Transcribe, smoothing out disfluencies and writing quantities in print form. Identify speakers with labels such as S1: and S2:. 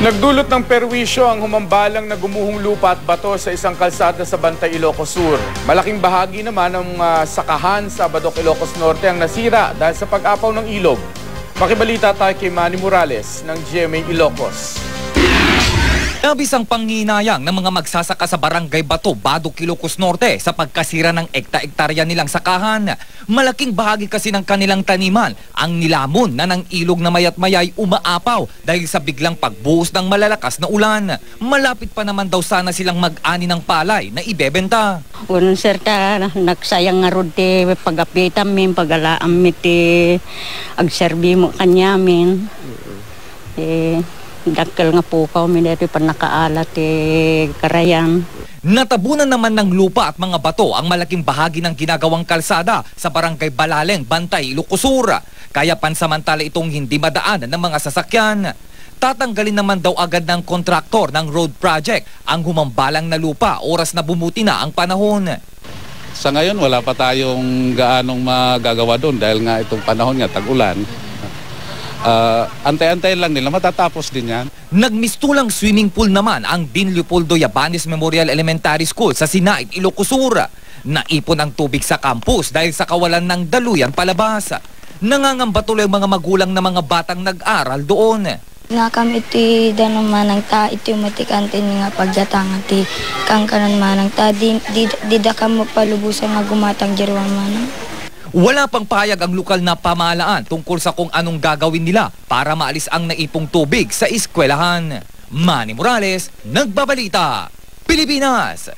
S1: Nagdulot ng perwisyo ang humambalang na gumuhong lupa at bato sa isang kalsada sa Bantay, Ilocos Sur. Malaking bahagi naman ng sakahan sa Badok, Ilocos Norte ang nasira dahil sa pag-apaw ng ilog. Makibalita tayo kay Manny Morales ng GMA Ilocos.
S2: Labis ang panghinayang ng mga magsasaka sa Barangay Bato, Badok, Ilocos Norte sa pagkasira ng ekta-ektarya nilang sakahan. Malaking bahagi kasi ng kanilang taniman ang nilamon na ng ilog na mayat mayay umaapaw dahil sa biglang pagbuhos ng malalakas na ulan. Malapit pa naman daw sana silang mag-ani ng palay na ibebenta.
S3: Unang serta, nagsayang nga rod ti pag-apitan min, pag-alaam mi ti agserbi mo kanyamin. Dakkel nga po kami dito pa nakaalat karayan.
S2: Natabunan naman ng lupa at mga bato ang malaking bahagi ng ginagawang kalsada sa Barangay Balaleng, Bantay, Ilocos Sur. Kaya pansamantala itong hindi madaanan ng mga sasakyan. Tatanggalin naman daw agad ng kontraktor ng road project ang humambalang na lupa oras na bumuti na ang panahon.
S4: Sa ngayon wala pa tayong gaanong magagawa doon dahil nga itong panahon nga tag-ulan. Antay-antay lang nila, matatapos din yan.
S2: Nagmistulang swimming pool naman ang Dean Leopoldo Yabanes Memorial Elementary School sa Sinaig, Ilocos Sur. Naipon ang tubig sa campus dahil sa kawalan ng daluyan palabas. Nangangamba tuloy ang mga magulang na mga batang nag-aral doon.
S5: Nga kami iti danuman ng ta iti matikante nga pagdatangan ti kang kanan manang ta di da kamo palubusan nga gumatang jirwang manang.
S2: Wala pang pahayag ang lokal na pamahalaan tungkol sa kung anong gagawin nila para maalis ang naipong tubig sa eskwelahan. Manny Morales, Nagbabalita, Pilipinas.